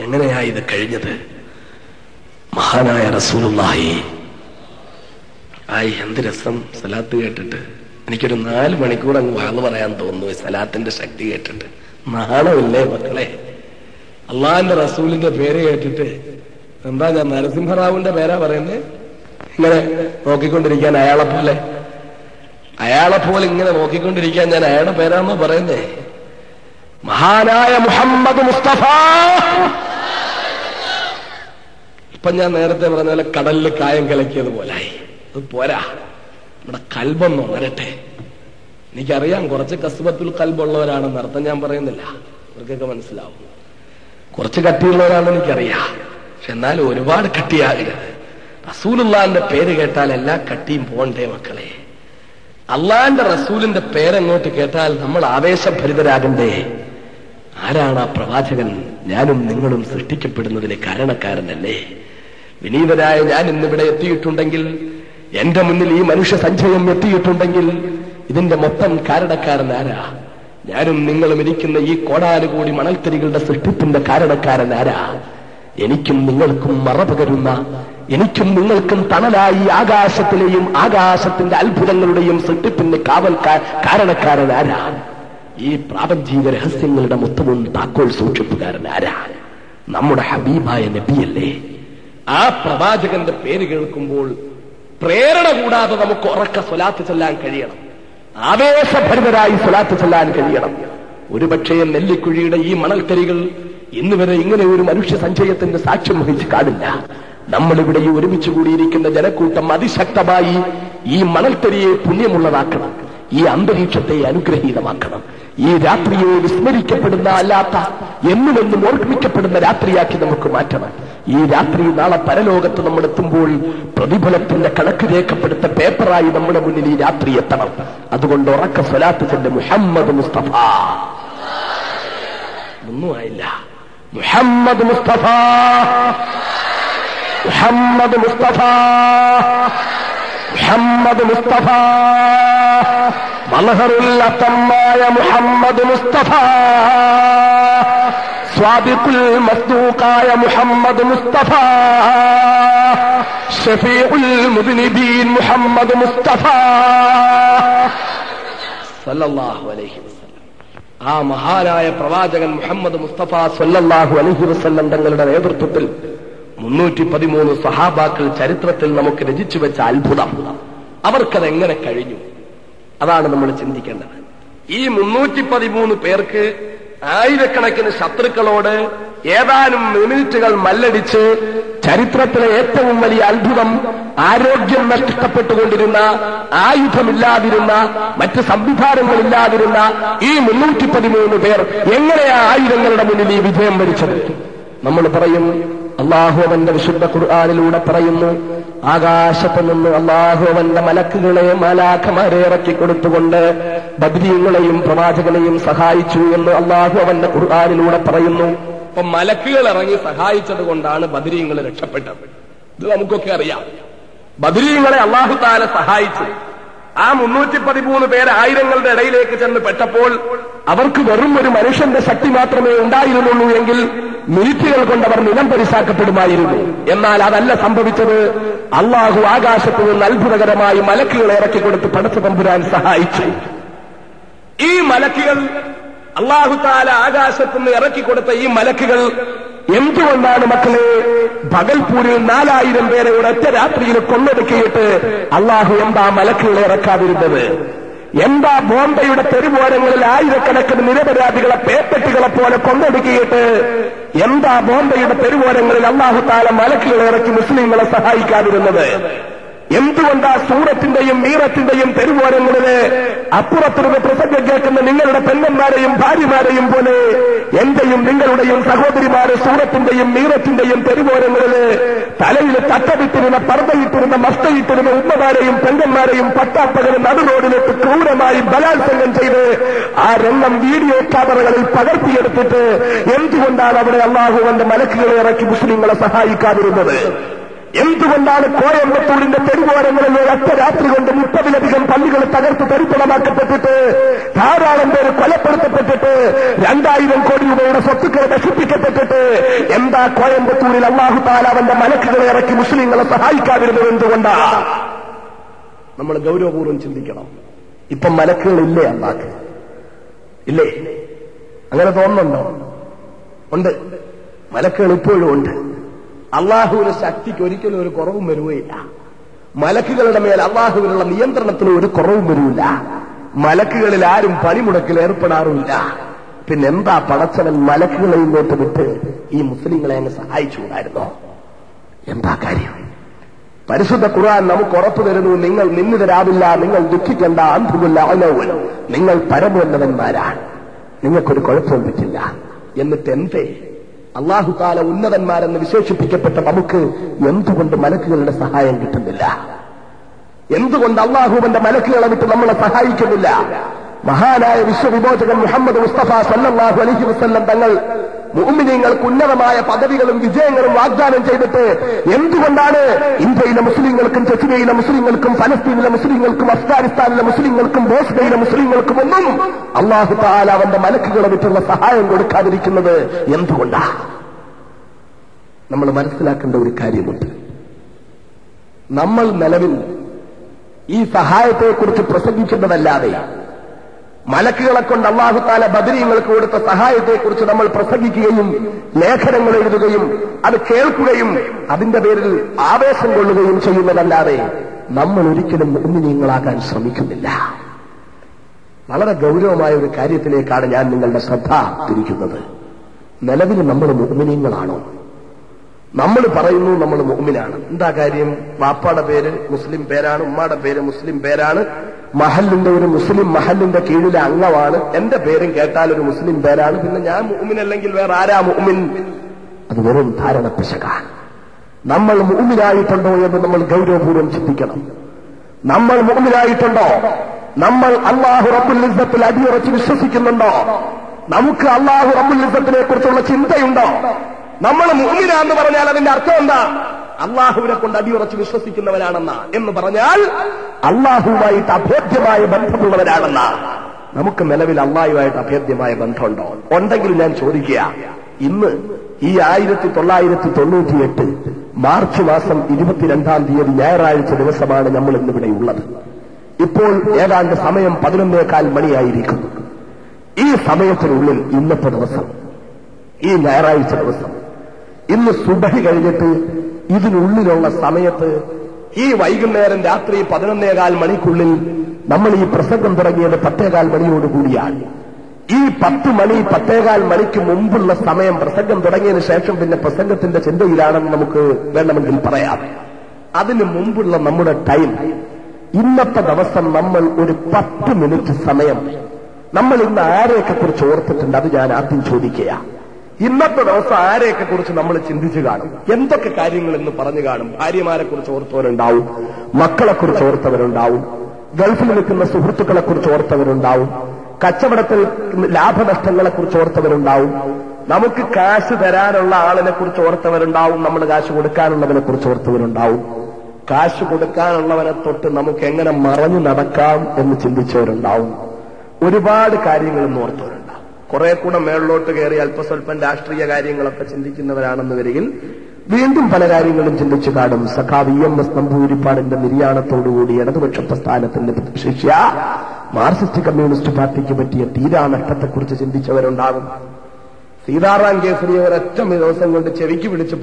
എങ്ങനെയാ ഇത് കഴിഞ്ഞത്? മഹാനായ റസൂലുള്ളാഹി എന്ത് രസം സലാത്ത് കേട്ടിട്ട്. എനിക്കൊരു 4 മണിക്കൂർ അങ്ങ് വാള് പറയാൻ തോന്നുന്നു സലാത്തിന്റെ ശക്തി കേട്ടിട്ട്. നാണമില്ലേ മക്കളെ? അള്ളാഹിന്റെ റസൂലിന്റെ പേര് കേട്ടിട്ട് എന്താ ഞാൻ നരസിംഹറാവുവിന്റെ പേരാ പറയുന്നത്? ഇങ്ങനെ നോക്കിക്കൊണ്ടിരിക്കാൻ അയാളെ പോലെ ഇങ്ങനെ നോക്കിക്കൊണ്ടിരിക്കാൻ ഞാൻ അയാളുടെ പേരാണെന്നോ പറയുന്നേ? മഹാനായ മുഹമ്മദ് മുസ്തഫ. ഇപ്പൊ ഞാൻ നേരത്തെ പറഞ്ഞ പോലെ കടലിൽ കായം കലക്കിയത് പോലായി. അത് പോരാ, നമ്മുടെ കൽബൊന്നും ഉണരട്ടെ. എനിക്കറിയാം കുറച്ച് കസ്ബത്തുൽ കൽബുള്ളവരാണെന്ന് അർത്ഥം ഞാൻ പറയുന്നില്ല, അവർക്കൊക്കെ മനസ്സിലാവും. കുറച്ച് കട്ടിയുള്ളവരാണെന്ന് എനിക്കറിയാം, പക്ഷെ എന്നാലും ഒരുപാട് കട്ടിയാകരുത്. റസൂലുള്ളാഹിന്റെ പേര് കേട്ടാൽ എല്ലാ കട്ടിയും പോണ്ടേ മക്കളെ? അള്ളാഹിന്റെ റസൂലിന്റെ പേരെങ്ങോട്ട് കേട്ടാൽ നമ്മൾ ആവേശഭരിതരാകണ്ടേ? ആരാണ് ആ പ്രവാചകൻ? ഞാനും നിങ്ങളും സൃഷ്ടിക്കപ്പെടുന്നതിന് കാരണക്കാരനല്ലേ? വിനീതനായ ഞാൻ ഇന്നിവിടെ എത്തിയിട്ടുണ്ടെങ്കിൽ, എന്റെ മുന്നിൽ ഈ മനുഷ്യ സഞ്ചയം എത്തിയിട്ടുണ്ടെങ്കിൽ ഇതിന്റെ മൊത്തം കാരണക്കാരൻ ആരാ? ഞാനും നിങ്ങളും ഇരിക്കുന്ന ഈ കോടാനുകൂടി മണൽത്തരികളുടെ സൃഷ്ടിപ്പിന്റെ കാരണക്കാരൻ ആരാ? എനിക്കും നിങ്ങൾക്കും മറപകരുന്ന, എനിക്കും നിങ്ങൾക്കും തണലായി ആകാശത്തിലെയും ആകാശത്തിന്റെ അത്ഭുതങ്ങളുടെയും സൃഷ്ടിപ്പിന്റെ കാരണക്കാരൻ ആരാ? ഈ പ്രാപഞ്ചിക രഹസ്യങ്ങളുടെ മൊത്തവും താക്കോൽ സൂക്ഷിപ്പുകാരൻ ആരാ? നമ്മുടെ ഹബീബായ നബിയല്ലേ? ആ പ്രവാചകന്റെ പേര് കേൾക്കുമ്പോൾ പ്രേരണ കൂടാതെ നമുക്ക് ഉറക്ക സ്വലാത്ത് ചൊല്ലാൻ കഴിയണം, ആവേശഭരിതരായി സ്വലാത്ത് ചൊല്ലാൻ കഴിയണം. ഒരുപക്ഷേ നെല്ലിക്കുഴിയുടെ ഈ മണൽത്തരികൾ ഇന്നുവരെ ഇങ്ങനെ ഒരു മനുഷ്യ സഞ്ചയത്തിന്റെ സാക്ഷ്യം വഹിച്ച് കാണില്ല. നമ്മളിവിടെ ഈ ഒരുമിച്ച് കൂടിയിരിക്കുന്ന ജനക്കൂട്ടം അതിശക്തമായി ഈ മണൽത്തരിയെ പുണ്യമുള്ളതാക്കണം, ഈ അന്തരീക്ഷത്തെ അനുഗ്രഹീതമാക്കണം, ഈ രാത്രിയെ വിസ്മരിക്കപ്പെടുന്ന അല്ലാത്ത എന്നുമെന്നും ഓർമ്മിക്കപ്പെടുന്ന രാത്രിയാക്കി നമുക്ക് മാറ്റണം. ഈ രാത്രി നാളെ പരലോകത്ത് നമ്മൾ എത്തുമ്പോൾ പ്രതിഫലത്തിന്റെ കണക്ക് രേഖപ്പെടുത്ത പേപ്പറായി നമ്മുടെ മുന്നിൽ ഈ രാത്രി എത്തണം. അതുകൊണ്ട് ഉറക്ക സ്വലാത്ത് ചൊല്ല് മുഹമ്മദ് മുസ്തഫ. ഒന്നും ആയില്ല. മുഹമ്മദ് മുസ്തഫ, മുഹമ്മദ് മുസ്തഫ, മുഹമ്മദ് മുസ്തഫ. മലഹറുൽ അത്തമായ മുഹമ്മദ് മുസ്തഫ, സ്വാദിഖുൽ മസ്ദൂഖായ മുഹമ്മദ് മുസ്തഫ, ഷഫീഉൽ മുദ്നിബീൻ മുഹമ്മദ് മുസ്തഫ സല്ലല്ലാഹു അലൈഹി വസല്ലം. ആ മഹാനായ പ്രവാചകൻ മുഹമ്മദ് മുസ്തഫ സല്ലല്ലാഹു അലൈഹി വസല്ലം തങ്ങളുടെ നേതൃത്വത്തിൽ 313 സഹാബാക്കൾ ചരിത്രത്തിൽ നമുക്ക് രചിച്ചു വെച്ച അത്ഭുതം, അവർക്കതെങ്ങനെ കഴിഞ്ഞു? അതാണ് നമ്മൾ ചിന്തിക്കേണ്ടത്. ഈ 313 പേർക്ക് ആയിരക്കണക്കിന് ശത്രുക്കളോട് ഏതാനും മിനിറ്റുകൾ മല്ലടിച്ച് ചരിത്രത്തിലെ ഏറ്റവും വലിയ അത്ഭുതം, ആരോഗ്യം നഷ്ടപ്പെട്ടുകൊണ്ടിരുന്ന, ആയുധമില്ലാതിരുന്ന, മറ്റ് സംവിധാനങ്ങളില്ലാതിരുന്ന ഈ 313 പേർ എങ്ങനെയാ ആയുധങ്ങളുടെ മുന്നിൽ ഈ വിജയം വരിച്ചത്? നമ്മൾ പറയും, അള്ളാഹു അവന്റെ വിശുദ്ധ ഖുർആനിലൂടെ പറയുന്നു, ആകാശത്ത് നിന്ന് അള്ളാഹു അവന്റെ മലക്കുകളെ, മാലാഖമാരെ ഇറക്കി കൊടുത്തുകൊണ്ട് ബദ്രീങ്ങളെയും പ്രവാചകനെയും സഹായിച്ചു എന്ന് അള്ളാഹു അവന്റെ ഖുർആനിലൂടെ പറയുന്നു. അപ്പൊ മലക്കുകൾ ഇറങ്ങി സഹായിച്ചത് കൊണ്ടാണ് ബദ്രീങ്ങൾ രക്ഷപ്പെട്ടത്. ഇത് നമുക്കൊക്കെ അറിയാം. ബദ്രീങ്ങളെ അള്ളാഹു താല സഹായിച്ചു. ആ 313 പേര് ആയിരങ്ങളുടെ ഇടയിലേക്ക് ചെന്ന് പെട്ടപ്പോൾ അവർക്ക് വെറും ഒരു മനുഷ്യന്റെ ശക്തി മാത്രമേ ഉണ്ടായിരുന്നുള്ളൂ എങ്കിൽ മിനിറ്റുകൾ കൊണ്ട് അവർ നിലം പരിശാക്കപ്പെടുമായിരുന്നു. എന്നാൽ അതല്ല സംഭവിച്ചത്. അള്ളാഹു ആകാശത്ത് നിന്ന് അത്ഭുതകരമായി മലക്കുകളെ ഇറക്കിക്കൊടുത്ത് പടച്ച തമ്പുരാൻ സഹായിച്ചു. ഈ മലക്കുകൾ, അള്ളാഹു താല ആകാശത്ത് നിന്ന് ഇറക്കിക്കൊടുത്ത ഈ മലക്കുകൾ എന്തുകൊണ്ടാണ് മക്കളെ ഭഗൽപൂരിൽ 4000 പേരെ ഒരൊറ്റ രാത്രിയിൽ കൊന്നൊടുക്കിയിട്ട് അള്ളാഹു എന്താ മലക്കുകളെ ഇറക്കാതിരുന്നത്? എന്താ ബോംബെയുടെ തെരുവോരങ്ങളിൽ ആയിരക്കണക്കിന് നിരപരാധികളെ പേപ്പട്ടികളെ പോലെ കൊന്നൊടുക്കിയിട്ട് എന്താ ബോംബെയുടെ തെരുവോരങ്ങളിൽ അള്ളാഹു താല മലക്കുകളെ ഇറക്കി മുസ്ലിങ്ങളെ സഹായിക്കാതിരുന്നത്? എന്തുകൊണ്ടാ സൂറത്തിന്റെയും മീറത്തിന്റെയും തെരുവോരങ്ങളില് അപ്പുറത്തിരുന്ന് പ്രസംഗം കേൾക്കുന്ന നിങ്ങളുടെ പെണ്ണന്മാരെയും ഭാര്യമാരെയും പോലെ എന്റെയും നിങ്ങളുടെയും സഹോദരിമാരെ സൂറത്തിന്റെയും മീറത്തിന്റെയും തെരുവോരങ്ങളില് തലയിൽ തട്ടവിട്ടിരുന്ന, പർദ്ദയിട്ടിരുന്ന, മസ്തയിട്ടിരുന്ന ഉമ്മമാരെയും പെണ്ണന്മാരെയും പട്ടാപ്പകലും നടുറോഡിലിട്ട് ക്രൂരമായി ബലാത്സംഗം ചെയ്ത് ആ രംഗം വീഡിയോ ക്യാമറകളിൽ പകർത്തിയെടുത്തിട്ട് എന്തുകൊണ്ടാണ് അവിടെ അള്ളാഹുവിന്റെ മലക്കുകളെ ഇറക്കി മുസ്ലിങ്ങളെ സഹായിക്കാതിരുന്നത്? എന്തുകൊണ്ടാണ് കോയമ്പത്തൂരിന്റെ തെരുവോരങ്ങളിൽ ഒരൊറ്റ രാത്രി കൊണ്ട് 30-ലധികം പള്ളികൾ തകർത്ത് തരിപ്പണമാക്കപ്പെട്ടിട്ട് ധാരാളം പേര് കൊലപ്പെടുത്തപ്പെട്ടിട്ട് 2000 കോടി രൂപയുടെ സ്വത്തുക്കൾ നശിപ്പിക്കപ്പെട്ടിട്ട് എന്താ കോയമ്പത്തൂരിൽ അല്ലാഹു തആല അവന്റെ മലക്കുകളെ ഇറക്കി മുസ്ലിങ്ങളെ സഹായിക്കാതിരുന്നത് എന്തുകൊണ്ടാ? നമ്മൾ ഗൗരവപൂർവ്വം ചിന്തിക്കണം. ഇപ്പം മലക്കുകളില്ലേ അല്ലാഹ്? ഇല്ലേ? അങ്ങനെ തോന്നുന്നുണ്ടോ? ഉണ്ട്. മലക്കുകൾ ഇപ്പോഴും ഉണ്ട്. അള്ളാഹുവിന്റെ ശക്തിക്ക് ഒരിക്കലും ഒരു കുറവും വരുകയില്ല. മലക്കുകളുടെ മേൽ അള്ളാഹുവിനുള്ള നിയന്ത്രണത്തിന് ഒരു കുറവും വരില്ല. മലക്കുകളിൽ ആരും പണിമുടക്കിൽ ഏർപ്പെടാറുമില്ല. പിന്നെന്താ പടച്ചവൻ മലക്കുകളെ ഇങ്ങോട്ട് വിട്ട് ഈ മുസ്ലിങ്ങളെ അങ്ങ് സഹായിച്ചുകൂടായിരുന്നോ? എന്താ കാര്യം? പരിശുദ്ധ ഖുർആൻ നമുക്ക് ഉറപ്പു തരുന്നു, നിങ്ങൾ നിന്ദിതരാവില്ല, നിങ്ങൾ ദുഃഖിക്കേണ്ട, അന്ധുമില്ല, അനൗവൽ, നിങ്ങൾ പരമോന്നതന്മാരാണ്, നിങ്ങൾക്കൊരു കുഴപ്പവും പറ്റില്ല. എന്നിട്ട് എന്തേ അല്ലാഹു തആല ഉന്നതന്മാരെന്ന് വിശേഷിപ്പിക്കപ്പെട്ട നമുക്ക് എന്തുകൊണ്ട് മലക്കുകളുടെ സഹായം കിട്ടുന്നില്ല? എന്തുകൊണ്ട് അല്ലാഹുവിന്റെ മലക്കുകളെ വിട്ട് നമ്മളെ സഹായിക്കുന്നില്ല? മഹാനായ വിശ്വവിമോചകൻ മുഹമ്മദ് മുസ്തഫ സല്ലല്ലാഹു അലൈഹി വസല്ലം തങ്ങൾ മുഅ്മിനീങ്ങൾക്ക് ഉന്നതമായ പദവികളും വിജയങ്ങളും വാഗ്ദാനം ചെയ്തിട്ട് എന്തുകൊണ്ടാണ് ഇന്ത്യയിലെ മുസ്ലിങ്ങൾക്കും ചെച്ചിനയിലെ മുസ്ലിങ്ങൾക്കും ഫലസ്തീനിലെ മുസ്ലിങ്ങൾക്കും അഫ്ഗാനിസ്ഥാനിലെ മുസ്ലിങ്ങൾക്കും ബോസ്നിയയിലെ മുസ്ലിങ്ങൾക്കും ഒന്നും അല്ലാഹു തആല അവന്റെ മലക്കുകളെ വിട്ടുള്ള സഹായം കൊടുക്കാതിരിക്കുന്നത് എന്തുകൊണ്ടാ? നമ്മൾ മനസ്സിലാക്കേണ്ട ഒരു കാര്യമുണ്ട്. നമ്മൾ നിലവിൽ ഈ സഹായത്തെക്കുറിച്ച് പ്രസംഗിക്കുന്നതല്ലാതെ മലക്കുകളെ കൊണ്ട് അല്ലാഹു തആല ബദരീങ്ങൾക്ക് കൊടുത്ത സഹായത്തെക്കുറിച്ച് നമ്മൾ പ്രസംഗിക്കുകയും ലേഖനങ്ങൾ എഴുതുകയും അത് കേൾക്കുകയും അതിന്റെ പേരിൽ ആവേശം കൊള്ളുകയും ചെയ്യുന്നതല്ലാതെ നമ്മൾ ഒരിക്കലും മുഅ്മിനീങ്ങളാകാൻ ശ്രമിക്കുന്നില്ല. വളരെ ഗൗരവമായ ഒരു കാര്യത്തിലേക്കാണ് ഞാൻ നിങ്ങളുടെ ശ്രദ്ധ തിരിക്കുന്നത്. നിലവിൽ നമ്മൾ മുഅ്മിനീങ്ങളാണോ? നമ്മൾ പറയുന്നു നമ്മൾ മുഅ്മിനാണ്. എന്താ കാര്യം? വാപ്പാടെ പേര് മുസ്ലിം പേരാണ്, ഉമ്മാടെ പേര് മുസ്ലിം പേരാണ്, മഹലിന്റെ ഒരു മുസ്ലിം മഹലിന്റെ കീഴിലെ അംഗമാണ്, എന്റെ പേരും കേട്ടാൽ ഒരു മുസ്ലിം പേരാണ്, പിന്നെ ഞാൻ മുഅ്മിനല്ലെങ്കിൽ വേറെ ആരാ മുഅ്മിൻ? അത് വെറും ധാരണപ്പിശകാണ്. നമ്മൾ മുഅ്മിനായിട്ടുണ്ടോ എന്ന് നമ്മൾ ഗൗരവപൂർവ്വം ചിന്തിക്കണം. നമ്മൾ മുഅ്മിനായിട്ടുണ്ടോ? നമ്മൾ അല്ലാഹു റബ്ബുൽ ഇസ്സത്തിൽ അടിയുറച്ച് വിശ്വസിക്കുന്നുണ്ടോ? നമുക്ക് അല്ലാഹു റബ്ബുൽ ഇസ്സത്തിനെ കുറിച്ചുള്ള ചിന്തയുണ്ടോ? നമ്മൾ മുഅ്മിനാന്ന് പറഞ്ഞാൽ അതിന്റെ അർത്ഥം എന്താ? അള്ളാഹുവിനെ കൊണ്ട് അടിയുറച്ച് വിശ്വസിക്കുന്നവരാണെന്ന എന്ന് പറഞ്ഞാൽ അള്ളാഹുവുമായിട്ട് അഭേദ്യമായ ബന്ധമുള്ളവരാണെന്ന. നമുക്ക് നിലവിൽ അള്ളാഹുമായിട്ട് അഭേദ്യമായ ബന്ധമുണ്ടോ? ഉണ്ടെങ്കിൽ ഞാൻ ചോദിക്കുക, ഇന്ന് ഈ 1998 മാർച്ച് മാസം 22-ാം തീയതി ഞായറാഴ്ച ദിവസമാണ് നമ്മൾ ഇന്നിവിടെ ഉള്ളത്. ഇപ്പോൾ ഏതാണ്ട് സമയം 11:15 മണിയായിരിക്കുന്നു. ഈ സമയത്തിനുള്ളിൽ ഇന്നത്തെ ദിവസം, ഈ ഞായറാഴ്ച ദിവസം, ഇന്ന് സുബഹി കഴിഞ്ഞിട്ട് ഇതിനുള്ളിലുള്ള സമയത്ത് ഈ വൈകുന്നേരം രാത്രി 11:15 മണിക്കുള്ളിൽ നമ്മൾ ഈ പ്രസംഗം തുടങ്ങിയത് 10:15 മണിയോടുകൂടിയാണ്. ഈ 10 മണി 10:15 മണിക്ക് മുമ്പുള്ള സമയം പ്രസംഗം തുടങ്ങിയതിന് ശേഷം പിന്നെ പ്രസംഗത്തിന്റെ ചിന്തയിലാണെന്ന് നമുക്ക് വേണമെങ്കിൽ പറയാം. അതിന് മുമ്പുള്ള നമ്മുടെ ടൈം, ഇന്നത്തെ ദിവസം നമ്മൾ ഒരു 10 മിനിറ്റ് സമയം നമ്മൾ ഇന്ന് ആരെയൊക്കെ കുറിച്ച് ഓർത്തിട്ടുണ്ട്? അത് ഞാൻ ആദ്യം ചോദിക്കുക. ഇന്നത്തെ ദിവസം ആരെയൊക്കെ കുറിച്ച് നമ്മൾ ചിന്തിച്ചു കാണും? എന്തൊക്കെ കാര്യങ്ങൾ എന്ന് പറഞ്ഞു കാണും? ഭാര്യമാരെ കുറിച്ച് ഓർത്തവരുണ്ടാവും, മക്കളെ കുറിച്ച് ഓർത്തവരുണ്ടാവും, ഗൾഫിൽ നിൽക്കുന്ന സുഹൃത്തുക്കളെ കുറിച്ച് ഓർത്തവരുണ്ടാവും, കച്ചവടത്തിൽ ലാഭനഷ്ടങ്ങളെ കുറിച്ച് ഓർത്തവരുണ്ടാവും, നമുക്ക് കാശ് തരാനുള്ള ആളിനെ കുറിച്ച് ഓർത്തവരുണ്ടാവും, നമ്മൾ കാശ് കൊടുക്കാനുള്ളവനെ കുറിച്ച് ഓർത്തവരുണ്ടാവും, കാശ് കൊടുക്കാനുള്ളവനെ തൊട്ട് നമുക്ക് എങ്ങനെ മറഞ്ഞു നടക്കാം എന്ന് ചിന്തിച്ചവരുണ്ടാവും, ഒരുപാട് കാര്യങ്ങളെന്ന് ഓർത്തവരുണ്ടാവും. കുറെ കൂടെ മേളിലോട്ട് കയറി അല്പസ്വല്പം രാഷ്ട്രീയ കാര്യങ്ങളൊക്കെ ചിന്തിക്കുന്നവരാണെന്ന് വരികിൽ വീണ്ടും പല കാര്യങ്ങളും ചിന്തിച്ചു കാണും. സഖാവ് EMS നമ്പൂതിരിപ്പാടിന്റെ നിര്യാണത്തോടുകൂടി ഇടതുപക്ഷ പ്രസ്ഥാനത്തിന്റെ ശിഷ്യ മാർക്സിസ്റ്റ് കമ്മ്യൂണിസ്റ്റ് പാർട്ടിക്ക് പറ്റിയ തീരാനഷ്ടത്തെക്കുറിച്ച് ചിന്തിച്ചവരുണ്ടാകും. സീതാറാം കേസരിയെ ഒരൊറ്റ ദിവസം കൊണ്ട് ചെവിക്ക് പിടിച്ച്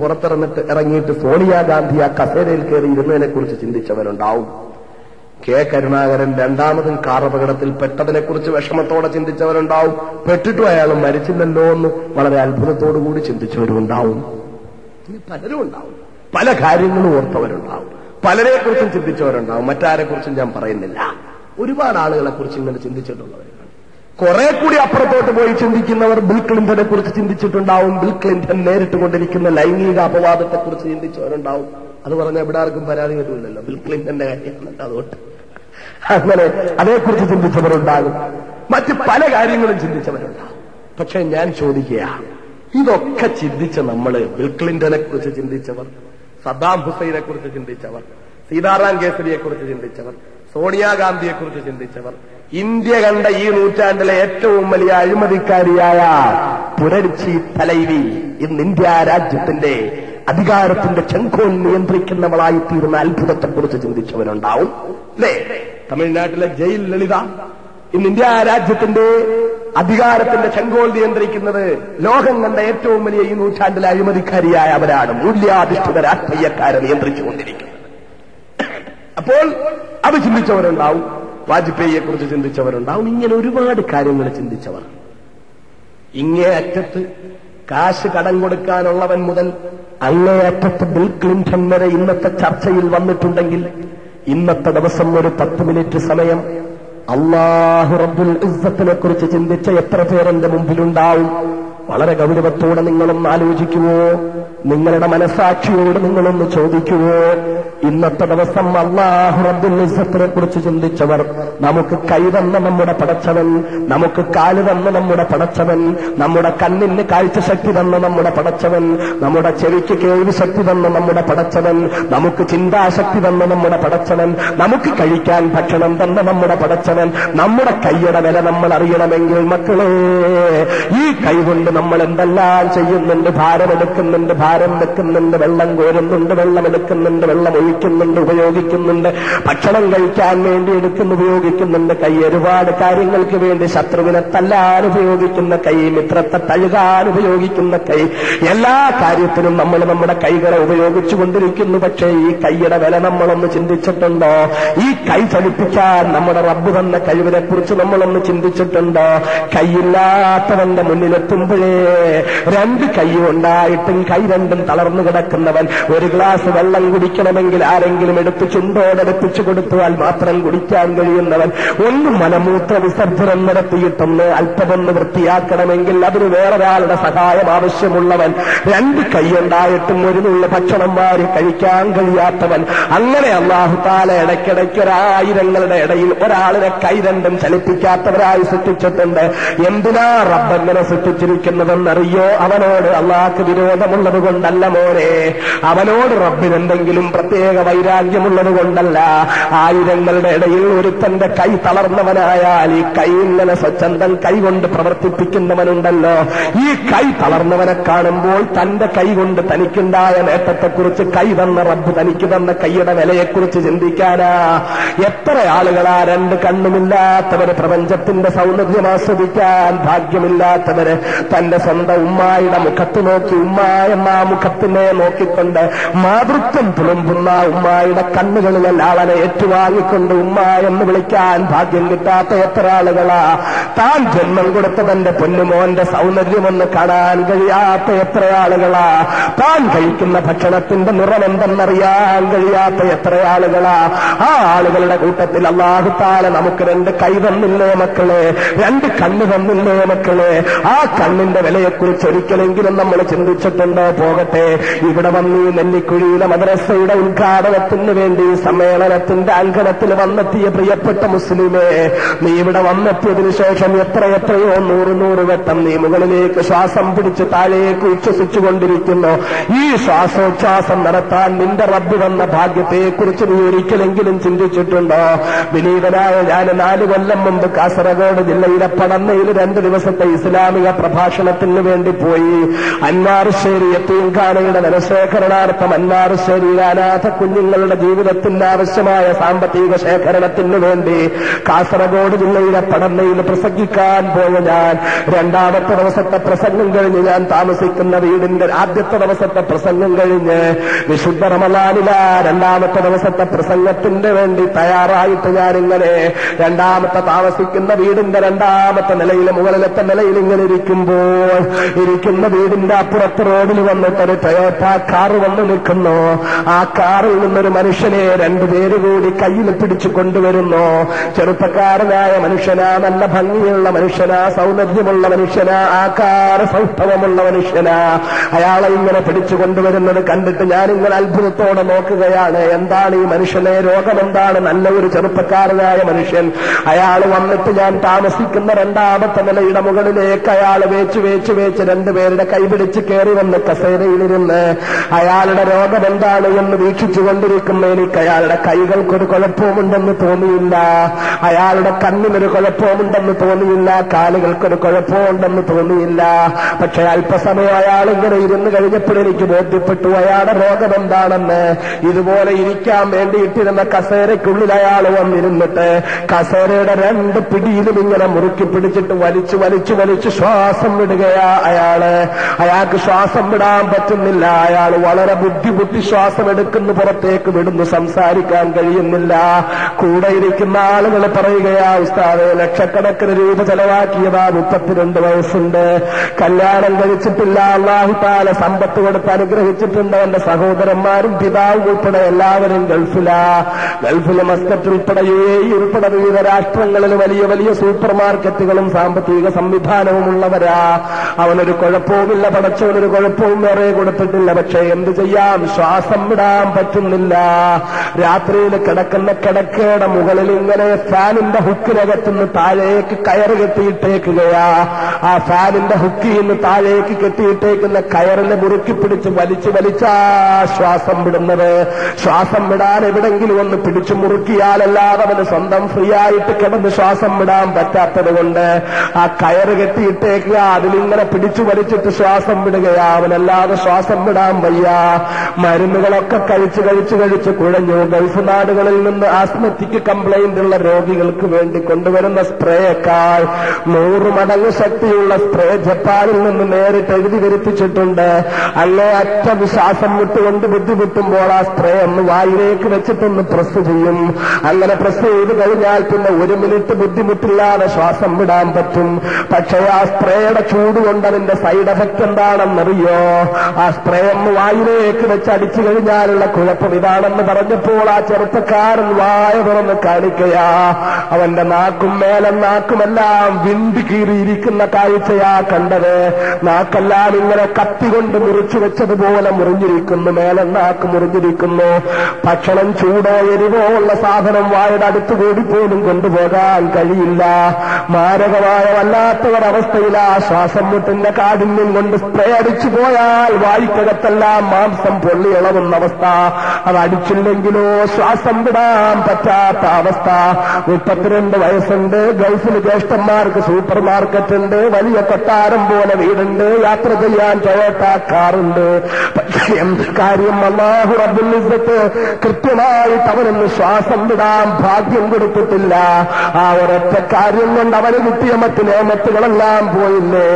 ഇറങ്ങിയിട്ട് സോണിയാഗാന്ധി ആ കസേരയിൽ കയറി ഇരുന്നതിനെ കുറിച്ച് ചിന്തിച്ചവരുണ്ടാവും. കെ കരുണാകരൻ രണ്ടാമതും കാർ അപകടത്തിൽ പെട്ടതിനെക്കുറിച്ച് വിഷമത്തോടെ ചിന്തിച്ചവരുണ്ടാവും. പെട്ടിട്ടും അയാൾ മരിച്ചില്ലല്ലോ എന്ന് വളരെ അത്ഭുതത്തോടുകൂടി ചിന്തിച്ചവരുണ്ടാവും. പലരും ഉണ്ടാവും. പല കാര്യങ്ങളും ഓർത്തവരുണ്ടാവും. പലരെക്കുറിച്ചും ചിന്തിച്ചവരുണ്ടാവും. മറ്റാരെക്കുറിച്ചും ഞാൻ പറയുന്നില്ല. ഒരുപാട് ആളുകളെ കുറിച്ച് ഇങ്ങനെ ചിന്തിച്ചിട്ടുള്ളവരാണ്. കുറെ കൂടി അപ്പുറത്തോട്ട് പോയി ചിന്തിക്കുന്നവർ ബിൽ ക്ലിന്റനെ കുറിച്ച് ചിന്തിച്ചിട്ടുണ്ടാവും. ബിൽ ക്ലിന്റൺ നേരിട്ട് കൊണ്ടിരിക്കുന്ന ലൈംഗിക അപവാദത്തെക്കുറിച്ച് ചിന്തിച്ചവരുണ്ടാവും. അത് പറഞ്ഞാൽ ഇവിടെ ആർക്കും പരാതി വരില്ലല്ലോ, ബിൽ ക്ലിന്റന്റെ കാര്യമാണ്. അതുകൊണ്ട് അങ്ങനെ അതേക്കുറിച്ച് ചിന്തിച്ചവരുണ്ടാകും. മറ്റ് പല കാര്യങ്ങളും ചിന്തിച്ചവരുണ്ടാകും. പക്ഷെ ഞാൻ ചോദിക്കുക, ഇതൊക്കെ ചിന്തിച്ച നമ്മള്, ബിൽ ക്ലിന്റനെ കുറിച്ച് ചിന്തിച്ചവർ, സദ്ദാം ഹുസൈനെ കുറിച്ച് ചിന്തിച്ചവർ, സീതാറാം കേസരിയെ കുറിച്ച് ചിന്തിച്ചവർ, സോണിയാഗാന്ധിയെ കുറിച്ച് ചിന്തിച്ചവർ, ഇന്ത്യ കണ്ട ഈ നൂറ്റാണ്ടിലെ ഏറ്റവും വലിയ അഴിമതിക്കാരിയായ പുരർച്ചി തലൈവി ഇന്ന് ഇന്ത്യ രാജ്യത്തിന്റെ അധികാരത്തിന്റെ ചെങ്കോൽ നിയന്ത്രിക്കുന്നവളായി തീർന്ന അത്ഭുതത്തെക്കുറിച്ച് ചിന്തിച്ചവരുണ്ടാവും അല്ലേ? തമിഴ്നാട്ടിലെ ജയിൽ ലളിത ഇന്ന് ഇന്ത്യ രാജ്യത്തിന്റെ അധികാരത്തിന്റെ ചെങ്കോൽ നിയന്ത്രിക്കുന്നത് ലോകം കണ്ട ഏറ്റവും വലിയ ഈ നൂറ്റാണ്ടിലെ അഴിമതിക്കാരിയായ അവരാണ്. മൂല്യാധിഷ്ഠിത രാഷ്ട്രീയക്കാരെ നിയന്ത്രിച്ചുകൊണ്ടിരിക്കുന്നത്. അപ്പോൾ അത് ചിന്തിച്ചവരുണ്ടാവും. വാജ്പേയിയെ കുറിച്ച് ചിന്തിച്ചവരുണ്ടാവും. ഇങ്ങനെ ഒരുപാട് കാര്യങ്ങൾ ചിന്തിച്ചവർ. ഇങ്ങേ അറ്റത്ത് കാശ് കടം കൊടുക്കാനുള്ളവൻ മുതൽ അങ്ങേ അറ്റത്ത് ബിൽ ക്ലിന്റൺ വരെ ഇന്നത്തെ ചർച്ചയിൽ വന്നിട്ടുണ്ടെങ്കിൽ ഇന്നത്തെ ദിവസം ഒരു 10 മിനിറ്റ് സമയം അല്ലാഹു റബ്ബുൽ ഇസ്സത്തിനെ കുറിച്ച് ചിന്തിച്ച എത്ര പേരെന്റെ മുമ്പിലുണ്ടാവും? വളരെ ഗൗരവത്തോടെ നിങ്ങളൊന്ന് ആലോചിക്കുവോ? നിങ്ങളുടെ മനസാക്ഷിയോട് നിങ്ങളൊന്ന് ചോദിക്കുവോ? ഇന്നത്തെ ദിവസം അല്ലാഹു റബ്ബുൽ ഇസ്സത്തിനെ കുറിച്ച് ചിന്തിച്ചവർ, നമുക്ക് കൈ തന്ന നമ്മുടെ പടച്ചവൻ, നമുക്ക് കാല് തന്ന നമ്മുടെ പടച്ചവൻ, നമ്മുടെ കണ്ണിന് കാഴ്ചശക്തി തന്ന നമ്മുടെ പടച്ചവൻ, നമ്മുടെ ചെവിക്ക് കേൾവി ശക്തി തന്ന നമ്മുടെ പടച്ചവൻ, നമുക്ക് ചിന്താശക്തി തന്ന നമ്മുടെ പടച്ചവൻ, നമുക്ക് കഴിക്കാൻ ഭക്ഷണം തന്ന നമ്മുടെ പടച്ചവൻ, നമ്മുടെ കൈയുടെ വില നമ്മൾ അറിയണമെങ്കിൽ മക്കളെ, ഈ കൈ കൊണ്ട് നമ്മൾ എന്തെല്ലാം ചെയ്യുന്നുണ്ട്? ഭാരമെടുക്കുന്നുണ്ട്, ഭാരം വെക്കുന്നുണ്ട്, വെള്ളം കോരുന്നുണ്ട്, വെള്ളമെടുക്കുന്നുണ്ട്, വെള്ളം ഒഴിക്കുന്നുണ്ട്, ഉപയോഗിക്കുന്നുണ്ട്, ഭക്ഷണം കഴിക്കാൻ വേണ്ടി എടുക്കുന്നു, ഉപയോഗിക്കുന്നുണ്ട്. കൈ ഒരുപാട് കാര്യങ്ങൾക്ക് വേണ്ടി ശത്രുവിനെ തല്ലാൻ ഉപയോഗിക്കുന്ന കൈ, മിത്രത്തെ തഴുകാൻ ഉപയോഗിക്കുന്ന കൈ, എല്ലാ കാര്യത്തിനും നമ്മൾ നമ്മുടെ കൈകളെ ഉപയോഗിച്ചുകൊണ്ടിരിക്കുന്നു. പക്ഷേ ഈ കൈയുടെ വില നമ്മളൊന്ന് ചിന്തിച്ചിട്ടുണ്ടോ? ഈ കൈ ചലിപ്പിക്കാൻ നമ്മുടെ റബ്ബ് തന്ന കഴിവിനെ കുറിച്ച് നമ്മളൊന്ന് ചിന്തിച്ചിട്ടുണ്ടോ? കൈയില്ലാത്തവന്റെ മുന്നിലെത്തുമ്പോഴേ 2 കൈ ഉണ്ടായിട്ടും കൈ രണ്ടും തളർന്നു കിടക്കുന്നവൻ ഒരു ഗ്ലാസ് വെള്ളം കുടിക്കണമെങ്കിൽ ആരെങ്കിലും എടുത്ത് ചുണ്ടോടടുപ്പിച്ചു കൊടുത്താൽ മാത്രം കുടിക്കാൻ കഴിയുന്നവൻ, ഒന്ന് മലമൂത്ര വിസർജനം നടത്തിയിട്ടൊന്ന് അല്പമൊന്ന് വൃത്തിയാക്കണമെങ്കിൽ അതിന് വേറൊരാളുടെ സഹായം ആവശ്യമുള്ളവൻ, 2 കൈയുണ്ടായിട്ടും ഒരു നുള്ള ഭക്ഷണം വാരി കഴിക്കാൻ കഴിയാത്തവൻ, അങ്ങനെ അല്ലാഹു തആല ഇടയ്ക്കിടയ്ക്ക് ഒരായിരങ്ങളുടെ ഇടയിൽ ഒരാളിനെ കൈ രണ്ടും ചലിപ്പിക്കാത്തവരായി സൃഷ്ടിച്ചിട്ടുണ്ട്. എന്തിനാ റബ്ബങ്ങനെ സൃഷ്ടിച്ചിരിക്കുന്നതെന്നറിയോ? അവനോട് അള്ളാഹ്ക്ക് വിരോധമുള്ളത് കൊണ്ടല്ല മോനെ, അവനോട് റബ്ബിനെന്തെങ്കിലും പ്രത്യേക വൈരാഗ്യമുള്ളത് കൊണ്ടല്ല. ആയിരങ്ങളുടെ ഇടയിൽ ഒരുത്തന്റെ കൈ തളർന്നവനായാൽ ഈ കൈ ഇങ്ങനെ സ്വച്ഛന്തം കൈ കൊണ്ട് പ്രവർത്തിപ്പിക്കുന്നവനുണ്ടല്ലോ, ഈ കൈ തളർന്നവനെ കാണുമ്പോൾ തന്റെ കൈ കൊണ്ട് തനിക്കുണ്ടായ നേട്ടത്തെക്കുറിച്ച്, കൈ തന്ന റബ്ബ് തനിക്ക് തന്ന കൈയുടെ വിലയെക്കുറിച്ച് ചിന്തിക്കാനാ. എത്ര ആളുകളാ 2 കണ്ണുമില്ലാത്തവര്, പ്രപഞ്ചത്തിന്റെ സൗന്ദര്യം ആസ്വദിക്കാൻ ഭാഗ്യമില്ലാത്തവര്, തന്റെ സ്വന്തം ഉമ്മായുടെ മുഖത്ത് നോക്കി ഉമ്മ എന്ന മുഖത്തിനെ നോക്കിക്കൊണ്ട് മാതൃത്വം തുളുമ്പുന്ന ഉമ്മായുടെ കണ്ണുകളിൽ ആളനെ ഏറ്റുവാങ്ങിക്കൊണ്ട് ഉമ്മ എന്ന് വിളിക്കാൻ ഭാഗ്യം കിട്ടാത്ത എത്ര ആളുകളാ. താൻ ജന്മം കൊടുത്ത തന്റെ പൊന്നുമോന്റെ സൗന്ദര്യമൊന്ന് കാണാൻ കഴിയാത്ത എത്ര ആളുകളാ. താൻ കഴിക്കുന്ന ഭക്ഷണത്തിന്റെ നിറം എന്തെന്നറിയാൻ കഴിയാത്ത എത്ര ആളുകളാ. ആ ആളുകളുടെ കൂട്ടത്തിൽ അല്ലാഹു തആല നമുക്ക് 2 കൈ തന്നില്ലേ മക്കളെ, 2 കണ്ണ് തന്നില്ലേ മക്കളെ? ആ കണ്ണിന്റെ വിലയെക്കുറിച്ച് ഒരിക്കലെങ്കിലും നമ്മൾ ചിന്തിച്ചിട്ടുണ്ടോ? പോകട്ടെ, ഇവിടെ വന്ന് ഈ നെല്ലിക്കുഴിയിലെ മദ്രസയുടെ ഉദ്ഘാടനത്തിന് വേണ്ടി സമ്മേളനത്തിന്റെ അങ്കണത്തിൽ വന്നെത്തിയ പ്രിയപ്പെട്ട മുസ്ലിമേ, നീ ഇവിടെ വന്നെത്തിയതിനു ശേഷം എത്രയോ 100 വട്ടം നീ മുകളിലേക്ക് ശ്വാസം പിടിച്ച് താഴേക്ക് ഉച്ഛ്വസിച്ചുകൊണ്ടിരിക്കുന്നു. ഈ ശ്വാസോച്ഛ്വാസം നടത്താൻ നിന്റെ റബ്ബ് വന്ന ഭാഗ്യത്തെക്കുറിച്ച് നീ ഒരിക്കലെങ്കിലും ചിന്തിച്ചിട്ടുണ്ടോ? വിനീതനായ ഞാൻ 4 കൊല്ലം മുമ്പ് കാസർഗോഡ് ജില്ലയിലെ പടന്നയിൽ 2 ദിവസത്തെ ഇസ്ലാമിക പ്രഭാഷണത്തിന് വേണ്ടി പോയി. അൻവാറുശ്ശേരി യത്തീംഖാനയുടെ ധനശേഖരണാർത്ഥം അൻവാറുശ്ശേരിയിലെ അനാഥ കുഞ്ഞുങ്ങളുടെ ജീവിതത്തിന് ആവശ്യമായ സാമ്പത്തിക ശേഖരണത്തിന് വേണ്ടി കാസർഗോഡ് ജില്ലയിലെ പടന്നയിൽ പ്രസംഗിക്കാൻ പോയ ഞാൻ, 2ാമത്തെ ദിവസത്തെ പ്രസംഗം കഴിഞ്ഞ് ഞാൻ താമസിക്കുന്ന വീടിന്റെ ആദ്യത്തെ ദിവസത്തെ പ്രസംഗം കഴിഞ്ഞ് വിശുദ്ധ റമളാനില 2ാമത്തെ ദിവസത്തെ പ്രസംഗത്തിന് വേണ്ടി തയ്യാറായിട്ട് ഞാനിങ്ങനെ 2ാമത്തെ താമസിക്കുന്ന വീടിന്റെ 2ാമത്തെ നിലയിൽ മുകളിലത്തെ നിലയിൽ ഇങ്ങനെ ഇരിക്കുന്ന വീടിന്റെ അപ്പുറത്ത് റോഡിൽ വന്നിട്ടൊരു ടൊയോട്ട കാർ വന്ന് നിൽക്കുന്നു. ആ കാറിൽ നിന്നൊരു മനുഷ്യനെ 2 പേര് കൂടി കയ്യിൽ പിടിച്ചു കൊണ്ടുവരുന്നു. ചെറുപ്പക്കാരനായ മനുഷ്യനാ, നല്ല ഭംഗിയുള്ള മനുഷ്യനാ, സൗന്ദര്യമുള്ള മനുഷ്യനാ, ആകാര സൗഷ്ഠവമുള്ള മനുഷ്യനാ. അയാളെ ഇങ്ങനെ പിടിച്ചു കൊണ്ടുവരുന്നത് കണ്ടിട്ട് ഞാനിങ്ങനെ അത്ഭുതത്തോടെ നോക്കുകയാണ്. എന്താണ് ഈ മനുഷ്യനെ, രോഗമെന്താണ്? നല്ല ഒരു ചെറുപ്പക്കാരനായ മനുഷ്യൻ. അയാൾ വന്നിട്ട് ഞാൻ താമസിക്കുന്ന 2ാമത്തെ നിലയുടെ മുകളിലേക്ക് അയാൾ വേച്ച് 2 പേരുടെ കൈപിടിച്ച് കയറി വന്ന് കസേര കസേരയിലിരുന്ന് അയാളുടെ രോഗം എന്താണ് എന്ന് വീക്ഷിച്ചുകൊണ്ടിരിക്കുന്ന എനിക്ക് അയാളുടെ കൈകൾക്കൊരു കുഴപ്പവുമുണ്ടെന്ന് തോന്നിയില്ല, അയാളുടെ കണ്ണിനൊരു കുഴപ്പവുമുണ്ടെന്ന് തോന്നിയില്ല, കാലുകൾക്കൊരു കുഴപ്പമുണ്ടെന്ന് തോന്നിയില്ല. പക്ഷെ അല്പസമയം അയാൾ ഇങ്ങനെ ഇരുന്ന് കഴിഞ്ഞപ്പോഴെനിക്ക് ബോധ്യപ്പെട്ടു അയാളുടെ രോഗം എന്താണെന്ന്. ഇതുപോലെ ഇരിക്കാൻ വേണ്ടിയിട്ടിരുന്ന കസേരയ്ക്കുള്ളിൽ അയാൾ വന്നിരുന്നിട്ട് കസേരയുടെ രണ്ട് പിടിയിലും ഇങ്ങനെ മുറുക്കി പിടിച്ചിട്ട് വലിച്ചു വലിച്ചു വലിച്ചു ശ്വാസം വിടുകയാ അയാൾക്ക് ശ്വാസം വിടാൻ പറ്റുന്നില്ല. അയാൾ വളരെ ബുദ്ധിമുട്ടി ശ്വാസം എടുക്കുന്നു, പുറത്തേക്ക് വിടുന്നു, സംസാരിക്കാൻ കഴിയുന്നില്ല. കൂടെ ഇരിക്കുന്ന ആളുകൾ പറയുകയാ, ഉസ്താദേ ലക്ഷക്കണക്കിന് രൂപ ചെലവാക്കിയതാ, 32 വയസ്സുണ്ട്, കല്യാണം കഴിച്ചിട്ടില്ല, അല്ലാഹു തആല സമ്പത്ത് കൊടുത്ത് അനുഗ്രഹിച്ചിട്ടുണ്ട്, അവന്റെ സഹോദരന്മാരും പിതാവും ഉൾപ്പെടെ എല്ലാവരും ഗൾഫിലെ മസ്കറ്റ് ഉൾപ്പെടെ UAE ഉൾപ്പെടെ വിവിധ രാഷ്ട്രങ്ങളിൽ വലിയ വലിയ സൂപ്പർ മാർക്കറ്റുകളും സാമ്പത്തിക സംവിധാനവും ഉള്ളവരാ. അവനൊരു കുഴപ്പവുമില്ല, പടച്ചവനൊരു കുഴപ്പവും വേറെ കൊടുത്തിട്ടില്ല. പക്ഷെ എന്ത് ചെയ്യാം, ശ്വാസം വിടാൻ പറ്റുന്നില്ല. രാത്രിയിൽ കിടക്കുന്ന കിടക്കയുടെ മുകളിൽ ഇങ്ങനെ ഫാനിന്റെ ഹുക്കിനകത്തുനിന്ന് താഴേക്ക് കയറ് കെട്ടിയിട്ടേക്കുകയാ. ആ ഫാനിന്റെ ഹുക്കിൽ നിന്ന് താഴേക്ക് കെട്ടിയിട്ടേക്കുന്ന കയറിനെ മുറുക്കി പിടിച്ച് വലിച്ചാ ശ്വാസം വിടുന്നത്. ശ്വാസം വിടാൻ എവിടെങ്കിലും ഒന്ന് പിടിച്ചു മുറുക്കിയാലല്ലാതെ അവന് സ്വന്തം ഫ്രീ ആയിട്ട് കിടന്ന് ശ്വാസം വിടാൻ പറ്റാത്തത് കൊണ്ട് ആ കയറ് കെട്ടിയിട്ടേക്കുക, അതിലിങ്ങനെ പിടിച്ചു വലിച്ചിട്ട് ശ്വാസം വിടുകയാ. അവനല്ലാതെ ശ്വാസം വിടാൻ വയ്യ. മരുന്നുകളൊക്കെ കഴിച്ച് കുഴഞ്ഞു. ഗൾഫ് നാടുകളിൽ നിന്ന് ആസ്മറ്റിക് കംപ്ലൈന്റ് ഉള്ള രോഗികൾക്ക് വേണ്ടി കൊണ്ടുവരുന്ന സ്പ്രേയേക്കാൾ 100 മടങ്ങ് ശക്തിയുള്ള സ്പ്രേ ജപ്പാനിൽ നിന്ന് നേരിട്ട് എഴുതി വരുത്തിച്ചിട്ടുണ്ട്. അങ്ങേയറ്റം ശ്വാസം വിട്ടുകൊണ്ട് ബുദ്ധിമുട്ടുമ്പോൾ ആ സ്പ്രേ ഒന്ന് വായിലേക്ക് വെച്ചിട്ടൊന്ന് പ്രസ് ചെയ്യും. അങ്ങനെ പ്രസ് ചെയ്ത് കഴിഞ്ഞാൽ പിന്നെ 1 മിനിറ്റ് ബുദ്ധിമുട്ടില്ലാതെ ശ്വാസം വിടാൻ പറ്റും. പക്ഷേ ആ സ്പ്രേയുടെ ചൂട് കൊണ്ട് അതിന്റെ സൈഡ് എഫക്ട് എന്താണെന്നറിയോ? ആ സ്പ്രേ ഒന്ന് വായിലേക്ക് വെച്ച് അടിച്ചു കഴിഞ്ഞാലുള്ള കുഴപ്പം ഇതാണെന്ന് പറഞ്ഞപ്പോൾ ആ ചെറുപ്പക്കാരൻ വായ തുറന്ന് കാണിക്കയാ. അവന്റെ നാക്കും മേലും നാക്കുമെല്ലാം വിണ്ടി കീറിയിരിക്കുന്ന കാഴ്ചയാ കണ്ടത്. നാക്കെല്ലാം ഇങ്ങനെ കത്തികൊണ്ട് മുറിച്ചു വെച്ചതുപോലെ മുറിഞ്ഞിരിക്കുന്നു, മേലും നാക്ക് മുറിഞ്ഞിരിക്കുന്നു. ഭക്ഷണം ചൂടോ എരിവോ ഉള്ള സാധനം വായുടെ അടുത്തുകൂടി പോലും കൊണ്ടുപോകാൻ കഴിയില്ല. മാരകമായ വല്ലാത്തവരവസ്ഥയിലാ. ശ്വാസം മുട്ടിന്റെ കാഠിന്യം കൊണ്ട് സ്പ്രേ അടിച്ചു പോയാൽ വായിക്കകത്തെല്ലാം മാംസം പൊള്ളി ഇളകുന്ന അവസ്ഥ. അത് അടിച്ചില്ലെങ്കിലോ ശ്വാസം വിടാൻ പറ്റാത്ത അവസ്ഥ. 32 വയസ്സുണ്ട്. ഗൾഫിൽ ജ്യേഷ്ഠന്മാർക്ക് സൂപ്പർ മാർക്കറ്റ് ഉണ്ട്, വലിയ കൊട്ടാരം പോലെ വീടുണ്ട്, യാത്ര ചെയ്യാൻ ടൊയോട്ട കാറുണ്ട്. പക്ഷേ എന്ത് കാര്യം, അല്ലാഹു റബ്ബുൽ ഇസ്സത്ത് കൃത്യമായിട്ട് അവനൊന്ന് ശ്വാസം വിടാൻ ഭാഗ്യം കൊടുത്തിട്ടില്ല. ആ ഒരൊറ്റ കാര്യം കൊണ്ട് അവന് കിട്ടിയ മറ്റ് നിയമത്തുകളെല്ലാം പോയില്ലേ?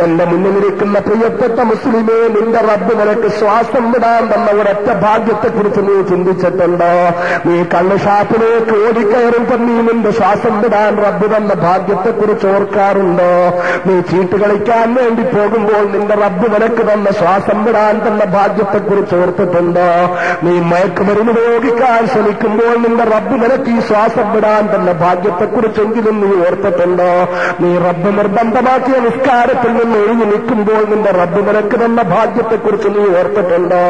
എന്റെ മുന്നിലിരിക്കുന്ന പ്രിയപ്പെട്ട മുസ്ലിമേ, നിന്റെ റബ്ബ് നിനക്ക് ശ്വാസം വിടാൻ തന്ന ഒരൊറ്റ ഭാഗ്യത്തെക്കുറിച്ച് നീ ചിന്തിച്ചിട്ടുണ്ടോ? നീ കള്ള് ഷാപ്പിലേക്ക് ഓടിക്കയറുമ്പോൾ നീ നിന്റെ ശ്വാസം വിടാൻ റബ്ബ് തന്ന ഭാഗ്യത്തെക്കുറിച്ച് ഓർക്കാറുണ്ടോ? നീ ചീട്ട് കളിക്കാൻ വേണ്ടി പോകുമ്പോൾ നിന്റെ റബ്ബ് നിനക്ക് തന്ന ശ്വാസം വിടാൻ തന്ന ഭാഗ്യത്തെക്കുറിച്ച് ഓർത്തിട്ടുണ്ടോ? നീ മയക്കുമരുന്ന് ഉപയോഗിക്കാൻ ശ്രമിക്കുമ്പോൾ നിന്റെ റബ്ബ് നിനക്ക് ഈ ശ്വാസം വിടാൻ തന്ന ഭാഗ്യത്തെക്കുറിച്ചെങ്കിലും നീ ഓർത്തിട്ടുണ്ടോ? നീ റബ്ബ് നിർബന്ധമാക്കിയ നിസ്കാരത്തിൽ നിന്ന് ഒഴിഞ്ഞു നിൽക്കുമ്പോൾ നിന്റെ റബ്ബ് നിനക്ക് തന്ന ഭാഗ്യത്തെക്കുറിച്ച് നീ ഓർത്തിട്ടുണ്ടോ?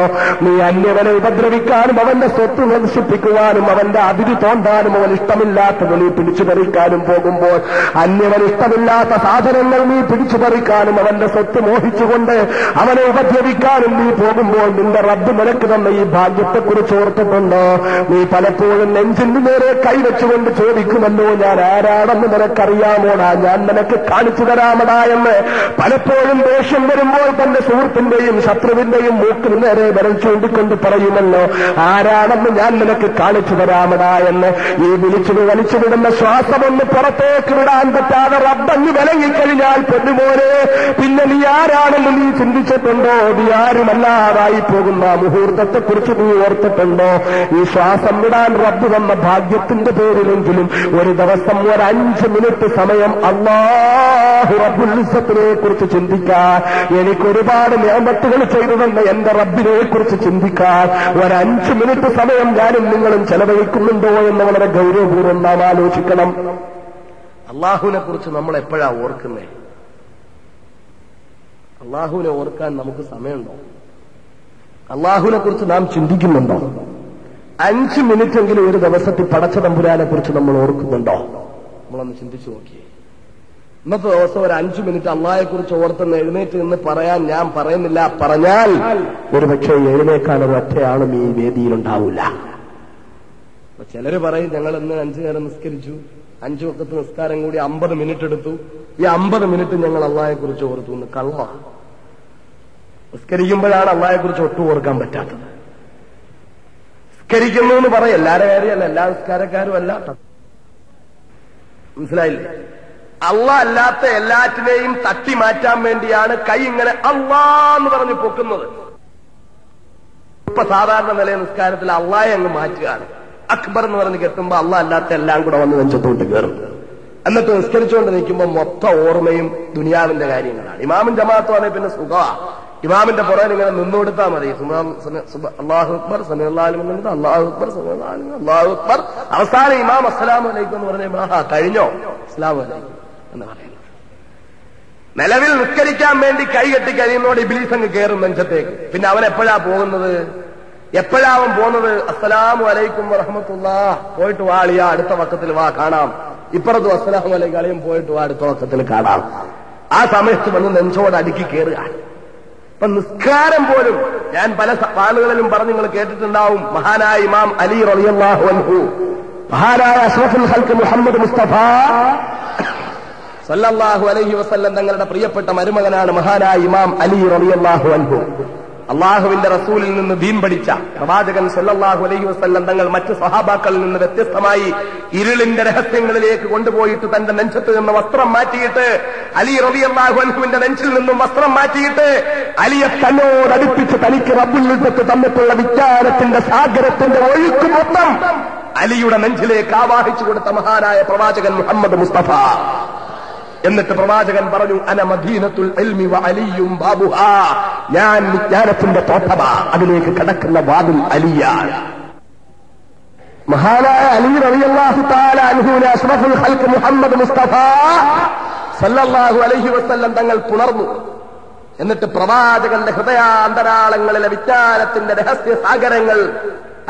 നീ അന്യവനെ ഉപദ്രവിക്കാനും അവന്റെ സ്വത്ത് നശിപ്പിക്കുവാനും അവന്റെ അതിര് തോണ്ടാനും അവൻ ഇഷ്ടമില്ലാത്തത് നീ പിടിച്ചു പറിക്കാനും പോകുമ്പോൾ, അന്യവൻ ഇഷ്ടമില്ലാത്ത സാധനങ്ങൾ നീ പിടിച്ചു പറിക്കാനും അവന്റെ സ്വത്ത് മോഹിച്ചുകൊണ്ട് അവനെ ഉപദ്രവിക്കാനും നീ പോകുമ്പോൾ നിന്റെ റബ്ബ് നിനക്ക് തന്ന ഈ ഭാഗ്യത്തെക്കുറിച്ച് ഓർത്തിട്ടുണ്ടോ? നീ പലപ്പോഴും നെഞ്ചിന് നേരെ കൈവച്ചുകൊണ്ട് ചോദിക്കുമല്ലോ, ഞാൻ ആരാണെന്ന് നിനക്കറിയാമോടാ, ഞാൻ നിനക്ക് കാണിച്ചു തരാമടാ എന്ന് പലപ്പോഴും ദേഷ്യം വരുമ്പോൾ തന്റെ സുഹൃത്തിന്റെയും ശത്രുവിന്റെയും മൂക്കിന് നേരെ വിരൽ ചൂണ്ടിക്കൊണ്ട് പറയുമല്ലോ, ആരാണെന്ന് ഞാൻ നിനക്ക് കാണിച്ചു തരാമടാ എന്ന്. ഈ വലിച്ചുവിടുന്ന ശ്വാസമൊന്ന് പുറത്തേക്ക് വിടാൻ പറ്റാതെ റബ്ബങ്ങ് വിലങ്ങിക്കഴിഞ്ഞാൽ പൊന്നുമോനെ, പിന്നെ നീ ആരാണെന്ന് നീ ചിന്തിച്ചിട്ടുണ്ടോ? നീ ആരുമല്ലാതായി പോകുന്ന മുഹൂർത്തത്തെക്കുറിച്ച് നീ ഓർത്തിട്ടുണ്ടോ? ഈ ശ്വാസം വിടാൻ റബ്ബ് തന്ന ഭാഗ്യത്തിന്റെ പേരിലെങ്കിലും ഒരു ദിവസം 5 മിനിറ്റ് സമയം അല്ലാഹു റബ്ബുൽ ഇസ്സത്തിനെ കുറിച്ച് ചിന്തിക്കാൻ, എനിക്കൊരുപാട് നിഅമത്തുകൾ ചെയ്തു തന്ന എന്റെ റബ്ബിനെ കുറിച്ച് ചിന്തിക്കാൻ 5 മിനിറ്റ് സമയം ഞാനും നിങ്ങളും ചെലവഴിക്കുന്നുണ്ടോ എന്ന് വളരെ ഗൗരവപൂർവ്വം നാം ആലോചിക്കണം. അള്ളാഹുവിനെ കുറിച്ച് നമ്മൾ എപ്പോഴാ ഓർക്കുന്നേ? അള്ളാഹുവിനെ ഓർക്കാൻ നമുക്ക് സമയമുണ്ടോ? അള്ളാഹുവിനെ കുറിച്ച് നാം ചിന്തിക്കുന്നുണ്ടോ? 5 മിനിറ്റെങ്കിലും ഒരു ദിവസത്തിൽ പടച്ച തമ്പുരാനെ കുറിച്ച് നമ്മൾ ഓർക്കുന്നുണ്ടോ? നമ്മളൊന്ന് ചിന്തിച്ചു നോക്കിയേ. ഇന്നത്തെ ദിവസം ഒരു 5 മിനിറ്റ് അള്ളാഹയെ കുറിച്ച് ഓർത്തെന്ന് എഴുന്നേറ്റ് നിന്ന് പറയാൻ ഞാൻ പറയുന്നില്ല. പറഞ്ഞാൽ ഒരുപക്ഷെ എഴുന്നേക്കാൻ ഒരു ഒറ്റയാളും ഈ വേദിയിലുണ്ടാവില്ല. ചിലര് പറയും ഞങ്ങൾ ഇന്ന് 5 നേരം നിസ്കരിച്ചു, 5 വക്കത്ത് നിസ്കാരം കൂടി 50 മിനിറ്റ് എടുത്തു, ഈ 50 മിനിറ്റ് ഞങ്ങൾ അള്ളാഹയെ കുറിച്ച് ഓർത്തു. എന്ന് കള്ള. നിസ്കരിക്കുമ്പോഴാണ് അള്ളാഹയെ കുറിച്ച് ഒട്ടും ഓർക്കാൻ പറ്റാത്തത്. നിസ്കരിക്കുന്നു എന്ന് പറയും, എല്ലാവരുടെ കാര്യമല്ല, എല്ലാ നിസ്കാരക്കാരും അല്ല. മനസ്സിലായില്ലേ? അള്ളാഹ് അല്ലാത്ത എല്ലാറ്റിനെയും തട്ടി മാറ്റാൻ വേണ്ടിയാണ് കൈ ഇങ്ങനെ അള്ളാന്ന് പറഞ്ഞ് പൊക്കുന്നത്. ഇപ്പൊ സാധാരണ നിലയ നിസ്കാരത്തിൽ അള്ളാഹെ അങ്ങ് മാറ്റുകയാണ്. അക്ബർ എന്ന് പറഞ്ഞ് കെട്ടുമ്പോ അള്ളാഹ് അല്ലാത്ത എല്ലാം കൂടെ വന്ന് നെഞ്ചത്തോട്ട് കയറും. എന്നിട്ട് നിസ്കരിച്ചുകൊണ്ട് നിൽക്കുമ്പോൾ മൊത്തം ഓർമ്മയും ദുനിയാവിന്റെ കാര്യങ്ങളാണ്. ഇമാമും ജമാഅത്തും ആണെങ്കിൽ പിന്നെ സുഖമാ. ഇമാമിന്റെ പുറകിൽ ഇങ്ങനെ നിന്നുകൊടുത്താൽ മതി. അല്ലാഹു അക്ബർ സമീഅല്ലാഹു അലൈഹി അല്ലാഹു അക്ബർ സമീഅല്ലാഹു അല്ലാഹു അക്ബർ. അവസാനം ഇമാം അസ്സലാമു അലൈക്കും എന്ന് പറഞ്ഞാൽ കഴിഞ്ഞോ അസ്സലാമു അലൈക്കും എന്ന് പറയുന്നത്. നിലവിൽ നിസ്കരിക്കാൻ വേണ്ടി കൈ കെട്ടി കഴിയുന്നതോടെ ഇബ്ലീസ് അങ്ങ് കയറും നെഞ്ചത്തേക്ക്. പിന്നെ അവൻ എപ്പോഴാ പോകുന്നത്? എപ്പോഴാവൻ പോകുന്നത്? അസ്സലാമു അലൈക്കും വറഹ്മത്തുള്ളാഹ്, പോയിട്ട് വാ അളിയ, അടുത്ത വക്കത്തിൽ വാ കാണാം. ഇപ്പുറത്തും അസ്സലാമു അലൈക്കും അളിയും, പോയിട്ട് വാ അടുത്ത വക്കത്തിൽ കാണാം. ആ സമയത്ത് വന്ന് നെഞ്ചോട് അടുക്കി കയറുക. ഇപ്പൊ നിസ്കാരം പോലും ഞാൻ പല ആളുകളിലും പറഞ്ഞ് നിങ്ങൾ കേട്ടിട്ടുണ്ടാവും. മഹാനായ ഇമാം അലി റളിയല്ലാഹു അൻഹു, മഹാനായ അഷ്റഫുൽ ഖൽഖ് മുഹമ്മദ് മുസ്തഫ സല്ലല്ലാഹു അലൈഹി വസല്ലം തങ്ങളുടെ പ്രിയപ്പെട്ട മരുമകനാണ് മഹാനായ ഇമാം അലി റളിയല്ലാഹു അൻഹു. അള്ളാഹുവിന്റെ റസൂലിൽ നിന്ന് ദീൻ പഠിച്ച പ്രവാചകൻ സല്ലല്ലാഹു അലൈഹി വസല്ലം തങ്ങൾ മറ്റ് സ്വഹാബാക്കളിൽ നിന്ന് വ്യത്യസ്തമായി ഇരുളിന്റെ രഹസ്യങ്ങളിലേക്ക് കൊണ്ടുപോയിട്ട് തന്റെ നെഞ്ചത്ത് നിന്ന് വസ്ത്രം മാറ്റിയിട്ട്, അലി റളിയല്ലാഹു അൻഹുവിന്റെ നെഞ്ചിൽ നിന്നും വസ്ത്രം മാറ്റിയിട്ട് അലിയെ തന്നോടടുപ്പിച്ച് തനിക്ക് റബ്ബുൽ ഇസ്സത്ത് തന്നിട്ടുള്ള വിജ്ഞാനത്തിന്റെ സാഗരത്തിന്റെ ഒഴുക്ക് മൊത്തം അലിയുടെ നെഞ്ചിലേക്ക് ആവാഹിച്ചു കൊടുത്ത മഹാനായ പ്രവാചകൻ മുഹമ്മദ് മുസ്തഫ. എന്നിട്ട് പ്രവാചകൻ പറഞ്ഞു, അന മദീനത്തുൽ ഇൽമി വ അലിയും ബാബുഹാ, ഞാൻ വിജ്ഞാനത്തിന്റെ തോട്ടമാ, അതിലേക്ക് കടക്കുന്ന വാതിൽ അലിയാണ്. മഹാനായ അലി റളിയല്ലാഹു തആല അൻഹുവിനെ അഷ്റഫുൽ ഖൽഖ് മുഹമ്മദ് മുസ്തഫ സല്ലല്ലാഹു അലൈഹി വസല്ലം തങ്ങൾ പുണർന്നു. എന്നിട്ട് പ്രവാചകന്റെ ഹൃദയാന്തരാളങ്ങളിലെ വിജ്ഞാനത്തിന്റെ രഹസ്യ സാഗരങ്ങൾ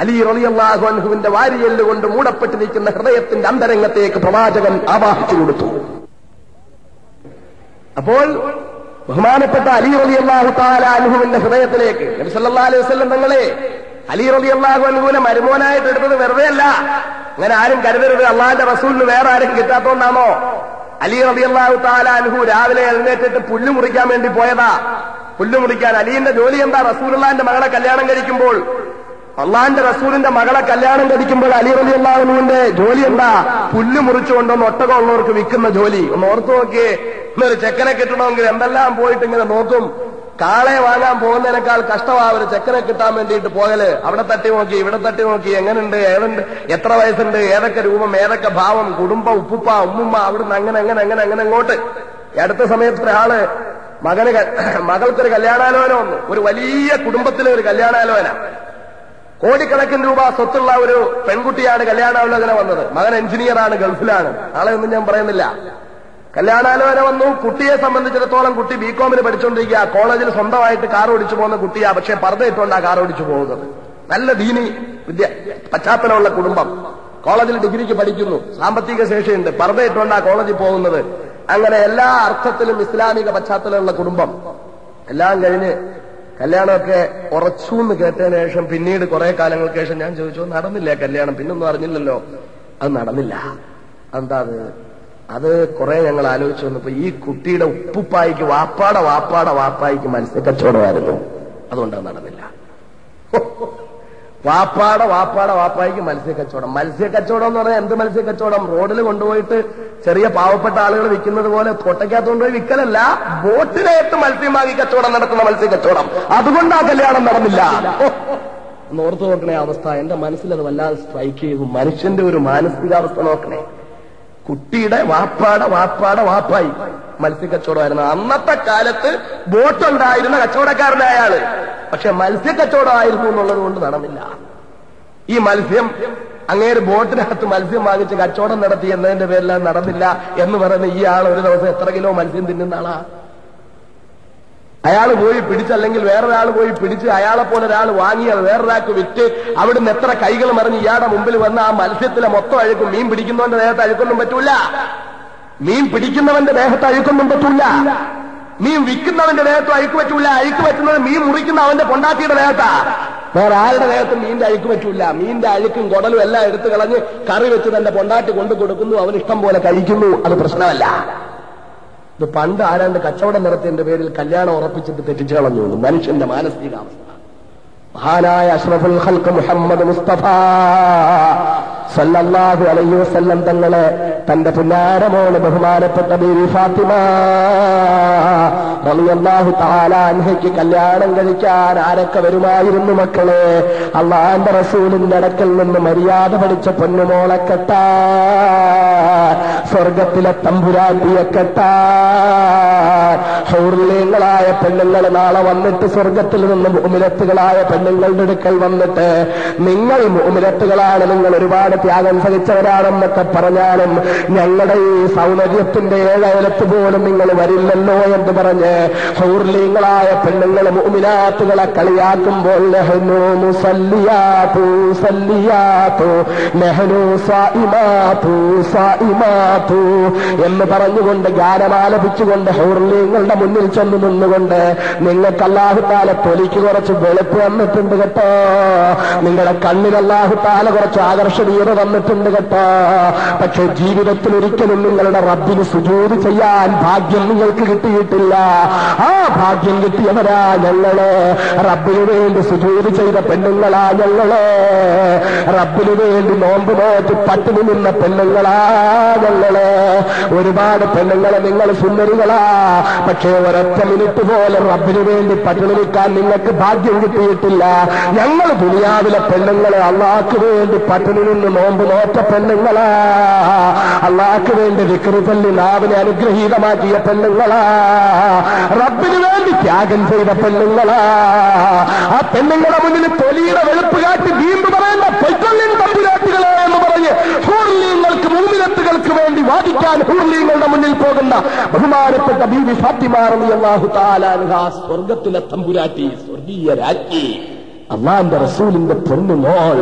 അലി റളിയല്ലാഹു അൻഹുവിന്റെ വാരിയെല്ല് കൊണ്ട് മൂടപ്പെട്ടിരിക്കുന്ന ഹൃദയത്തിന്റെ അന്തരംഗത്തേക്ക് പ്രവാചകൻ ആവാഹിച്ചു കൊടുത്തു. അപ്പോൾ ബഹുമാനപ്പെട്ട അലി റളിയല്ലാഹു തആല അൻഹുവിന്റെ ഹൃദയത്തിലേക്ക് നബി സല്ലല്ലാഹു അലൈഹി വസല്ലം തങ്ങളെ അലി റളിയല്ലാഹു അൻഹുവിനെ മരുമോനായിട്ട് എടുത്തത് വെറുതെ അല്ല. അങ്ങനെ ആരും കരുതരുത് അള്ളാഹിന്റെ റസൂലിന് വേറെ ആരും കിട്ടാത്തോണ്ടാണോ. അലി റളിയല്ലാഹു തആല അൻഹു രാവിലെ എഴുന്നേറ്റിട്ട് പുല്ല് മുറിക്കാൻ വേണ്ടി പോയതാ. പുല്ല് മുറിക്കാൻ അലിയുടെ ജോലി എന്താ? റസൂലുള്ളാഹിന്റെ മകളെ കല്യാണം കഴിക്കുമ്പോൾ, അള്ളാഹിന്റെ റസൂലിന്റെ മകളെ കല്യാണം കഴിക്കുമ്പോൾ അലി റളിയല്ലാഹു അൻഹുവിന്റെ ജോലി എന്താ? പുല്ല് മുറിച്ചുകൊണ്ടൊന്ന് ഒട്ടകമുള്ളവർക്ക് വിൽക്കുന്ന ജോലി. ഒന്ന് ഓർത്തു നോക്കിയേ. ഇന്നൊരു ചെക്കനെ കിട്ടണമെങ്കിൽ എന്തെല്ലാം പോയിട്ട് ഇങ്ങനെ നോക്കും. കാളയെ വാങ്ങാൻ പോകുന്നതിനേക്കാൾ കഷ്ടമാ ഒരു ചെക്കനെ കിട്ടാൻ വേണ്ടിയിട്ട് പോകല്. അവിടെ തട്ടി നോക്കി, ഇവിടെ തട്ടി നോക്കി, എങ്ങനെയുണ്ട്, ഏതുണ്ട്, എത്ര വയസ്സുണ്ട്, ഏതൊക്കെ രൂപം, ഏതൊക്കെ ഭാവം, കുടുംബം, ഉപ്പുപ്പ, ഉമ്മുമ്മ, അവിടുന്ന് അങ്ങനെ അങ്ങനെ അങ്ങനെ അങ്ങനെ അങ്ങോട്ട്. അടുത്ത സമയത്ത് ഒരാള് മകൾക്കൊരു കല്യാണാലോചന വന്നു. ഒരു വലിയ കുടുംബത്തിലെ ഒരു കല്യാണാലോചന. കോടിക്കണക്കിന് രൂപ സ്വത്തുള്ള ഒരു പെൺകുട്ടിയാണ് കല്യാണാലോചന വന്നത്. മകൻ എഞ്ചിനീയറാണ്, ഗൾഫിലാണ്. ആളെ ഒന്നും ഞാൻ പറയുന്നില്ല. കല്യാണാലോചന വന്നു. കുട്ടിയെ സംബന്ധിച്ചിടത്തോളം കുട്ടി ബികോമിന് പഠിച്ചുകൊണ്ടിരിക്കുക. കോളേജിൽ സ്വന്തമായിട്ട് കാർ ഓടിച്ചു പോകുന്ന കുട്ടിയാ. പക്ഷെ പർദ്ദ ഇട്ടുകൊണ്ടാ കാർ ഓടിച്ചു പോകുന്നത്. നല്ല ദീനി പശ്ചാത്തലമുള്ള കുടുംബം. കോളേജിൽ ഡിഗ്രിക്ക് പഠിക്കുന്നു, സാമ്പത്തിക ശേഷിയുണ്ട്, പർദ്ദ ഇട്ടുകൊണ്ടാ കോളേജിൽ പോകുന്നത്. അങ്ങനെ എല്ലാ അർത്ഥത്തിലും ഇസ്ലാമിക പശ്ചാത്തലമുള്ള കുടുംബം. എല്ലാം കഴിഞ്ഞ് കല്യാണമൊക്കെ ഉറച്ചു എന്ന് കേട്ടതിന് ശേഷം പിന്നീട് കുറെ കാലങ്ങൾക്ക് ശേഷം ഞാൻ ചോദിച്ചു, നടന്നില്ലേ കല്യാണം? പിന്നൊന്നും അറിഞ്ഞില്ലല്ലോ. അത് നടന്നില്ല. എന്താ അത് കുറെ ഞങ്ങൾ ആലോചിച്ചു വന്നപ്പോ ഈ കുട്ടിയുടെ ഉപ്പുപ്പായിക്ക് വാപ്പാടെ മത്സ്യക്കച്ചവടമായിരുന്നു. അതുകൊണ്ടത് നടന്നില്ല. വാപ്പായ്ക്ക് മത്സ്യക്കച്ചവടം എന്ന് പറഞ്ഞാൽ എന്ത് മത്സ്യക്കച്ചവടം? റോഡിൽ കൊണ്ടുപോയിട്ട് ചെറിയ പാവപ്പെട്ട ആളുകൾ വിൽക്കുന്നത് പോലെ കൊട്ടയ്ക്കകത്ത് കൊണ്ടുപോയി വിൽക്കലല്ല, ബോട്ടിലേറ്റ് മത്സ്യം വാങ്ങി കച്ചവടം നടത്തുന്ന മത്സ്യക്കച്ചവടം. അതുകൊണ്ട് ആ കല്യാണം നടന്നില്ല. ഒന്ന് ഓർത്തു നോക്കണേ അവസ്ഥ. എന്റെ മനസ്സിലത് വല്ലാതെ സ്ട്രൈക്ക് ചെയ്തു. മനുഷ്യന്റെ ഒരു മാനസികാവസ്ഥ നോക്കണേ. കുട്ടിയുടെ വാപ്പായി മത്സ്യക്കച്ചവടമായിരുന്നു. അന്നത്തെ കാലത്ത് ബോട്ടുണ്ടായിരുന്ന കച്ചവടക്കാരനായ ആള്. പക്ഷെ മത്സ്യക്കച്ചവടമായിരുന്നു എന്നുള്ളത് കൊണ്ട് നടന്നില്ല. ഈ മത്സ്യം അങ്ങേര് ബോട്ടിനകത്ത് മത്സ്യം വാങ്ങിച്ച് കച്ചവടം നടത്തി എന്നതിന്റെ പേരിലാണ് നടന്നില്ല എന്ന് പറയുന്ന ഈ ആൾ ഒരു ദിവസം എത്ര കിലോ മത്സ്യം തിന്നുന്ന ആളാ? അയാൾ പോയി പിടിച്ചല്ലെങ്കിൽ വേറൊരാൾ പോയി പിടിച്ച് അയാളെ പോലെ ഒരാൾ വാങ്ങി അത് വേറൊരാൾക്ക് വിറ്റ് അവിടുന്ന് എത്ര കൈകൾ മറിഞ്ഞ് ഇയാളുടെ മുമ്പിൽ വന്ന് ആ മത്സ്യത്തിലെ മൊത്തം അഴുക്കും. മീൻ പിടിക്കുന്നവന്റെ ദേഹത്ത് അഴുക്കൊന്നും പറ്റൂല. മീൻ പിടിക്കുന്നവന്റെ ദേഹത്ത് അഴുക്കൊന്നും പറ്റൂല, മീൻ വിൽക്കുന്നവന്റെ ദേഹത്തും അഴുക്ക് പറ്റൂല. അഴുക്ക് പറ്റുന്നത് മീൻ മുറിക്കുന്ന അവന്റെ പൊണ്ടാട്ടിയുടെ ദേഹത്താ, വേറെ ആരുടെ ദേഹത്തും മീന്റെ അഴുക്ക് പറ്റൂല. മീന്റെ അഴുക്കും കുടലും എല്ലാം എടുത്തു കളഞ്ഞ് കറി വെച്ച് തന്റെ പൊണ്ടാട്ടി കൊണ്ടു കൊടുക്കുന്നു, അവൻ ഇഷ്ടം പോലെ കഴിക്കുന്നു, അത് പ്രശ്നമല്ല. ഇത് പണ്ട് ആരാണ്ട് കച്ചവടം നടത്തിയതിന്റെ പേരിൽ കല്യാണം ഉറപ്പിച്ചിട്ട് തെറ്റിച്ചു കളഞ്ഞു മനുഷ്യന്റെ മാനസികാവസ്ഥ. മഹാനായ അഷ്റഫുൽ ഖൽഖ് മുഹമ്മദ് മുസ്തഫ സല്ലല്ലാഹു അലൈഹി വസല്ലം തങ്ങളെ തന്റെ പുന്നാരമോള് ബഹുമാനപ്പെട്ട ബീവി ഫാത്തിമ റളിയല്ലാഹു തആല അൻഹയ്ക്ക് കല്യാണം കഴിക്കാൻ ആരൊക്കെ വരുമായിരുന്നു മക്കളെ? അല്ലാഹുവിന്റെ റസൂലിന്റെ അടുക്കൽ നിന്ന് മര്യാദ പഠിച്ച പൊന്നുമോളെ കെട്ടാ, സ്വർഗത്തിലെ തമ്പുരാട്ടിയെ കെട്ടാ, ഹൗർലീങ്ങളായ പെണ്ണുങ്ങൾ നാളെ വന്നിട്ട് സ്വർഗത്തിൽ നിന്ന് മുഅ്മിനത്തുകളായ പെണ്ണുങ്ങളുടെ അടുക്കൽ വന്നിട്ട് നിങ്ങൾ മുഅ്മിനത്തുകളാണ്, നിങ്ങൾ ഒരുപാട് ത്യാഗം സഹിച്ചവരാണെന്നൊക്കെ പറഞ്ഞാലും ഞങ്ങളുടെ ഈ സൗന്ദര്യത്തിന്റെ ഏഴയലത്ത് പോലും നിങ്ങൾ വരില്ലല്ലോ എന്ന് പറഞ്ഞ് ഹൗർലീങ്ങളായ പെണ്ണുങ്ങൾ മുഅ്മിനാത്തുകളെ കളിയാക്കുമ്പോൾ ലഹ്നു മുസല്ലിയാതു സല്ലിയാതു ലഹ്നു സായിമാതു സായിമാതു എന്ന് പറഞ്ഞുകൊണ്ട് ഗാനമാലപിച്ചുകൊണ്ട് ഹൗർലീങ്ങളുടെ മുന്നിൽ ചെന്ന് നിന്നുകൊണ്ട് നിങ്ങൾക്ക് അല്ലാഹു തആല തൊലിക്ക് കുറച്ച് വെളുപ്പ് വന്നിട്ടുണ്ട് കേട്ടോ, നിങ്ങളുടെ കണ്ണിന് അല്ലാഹു തആല കുറച്ച് ആകർഷണീയത വന്നിട്ടുണ്ട് കേട്ടോ. പക്ഷെ ജീവിതത്തിൽ ഒരിക്കലും നിങ്ങളുടെ റബ്ബിന് സുജൂദ് ചെയ്യാൻ ഭാഗ്യം നിങ്ങൾക്ക് കിട്ടിയിട്ടില്ല. ആ ഭാഗ്യം കിട്ടിയവരാ ഞങ്ങള്, റബ്ബിന് വേണ്ടി സുജൂദ് ചെയ്ത പെണ്ണുങ്ങളാ ഞങ്ങള്, റബ്ബിന് വേണ്ടി നോമ്പ് നോറ്റ് പട്ടിണി നിന്ന പെണ്ണുങ്ങളാ ഞങ്ങള്. ഒരുപാട് പെണ്ണുങ്ങളെ നിങ്ങൾ സുന്ദരികളാ, പക്ഷേ ഒരൊറ്റ മിനിറ്റ് പോലെ റബ്ബിന് വേണ്ടി പട്ടിണി നിൽക്കാൻ നിങ്ങൾക്ക് ഭാഗ്യം കിട്ടിയിട്ടില്ല. ഞങ്ങൾ ദുനിയാവിലെ പെണ്ണുങ്ങളെ അള്ളാഹ്ക്ക് വേണ്ടി പട്ടിണി നിന്ന് നോമ്പ് നോറ്റ പെണ്ണുങ്ങളാ, അള്ളാഹ്ക്ക് വേണ്ടി ദിക്റ് ചൊല്ലി നാവിനെ അനുഗ്രഹീതമാക്കിയ പെണ്ണുങ്ങളാ, റബ്ബിന് വേണ്ടി ത്യാഗം ചെയ്ത പെണ്ണുങ്ങളാ. ആ പെണ്ണുങ്ങളുടെ മുന്നിൽ തൊലിയുടെ വെളുപ്പ് കാട്ടി വീമ്പ് പറയേണ്ട പൊയ്ക്കൊള്ളിൻ തമ്പുരാട്ടികളെ എന്ന് പറഞ്ഞ് ഹൂർലീങ്ങൾക്ക് മുഅ്മിനത്തുകൾക്ക് വേണ്ടി വാദിക്കാൻ ഹൂർലീങ്ങളുടെ മുന്നിൽ പോകുന്ന ബഹുമാനപ്പെട്ട ബീവി ഫാത്തിമ റളിയല്ലാഹു തആല അൻഹാ സ്വർഗത്തിലെ തമ്പുരാട്ടി, സ്വർഗീയ രാജ്ഞി, അല്ലാഹുവിന്റെ റസൂലിന്റെ പൊന്നുമോൾ,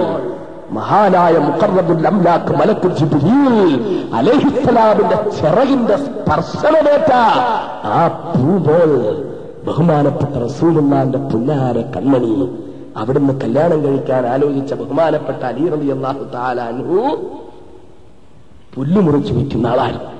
മഹാനായ മുഖറബുൽ അംലാക്ക് മലക്കുൽ ജിബ്രീൽ അലൈഹിസ്സലാമിന്റെ ചിറകിന്റെ സ്പർശനമേറ്റ ആ പൂമോൾ ബഹുമാനപ്പെട്ട റസൂലുള്ളാഹിന്റെ പുന്നാര കണ്ണണി. അവിടുന്ന് കല്യാണം കഴിക്കാൻ ആലോചിച്ച ബഹുമാനപ്പെട്ട അലി റളിയല്ലാഹു തആല അൻഹു പുല്ലുമുറിച്ച് വിൽക്കുന്ന ആളായിരുന്നു.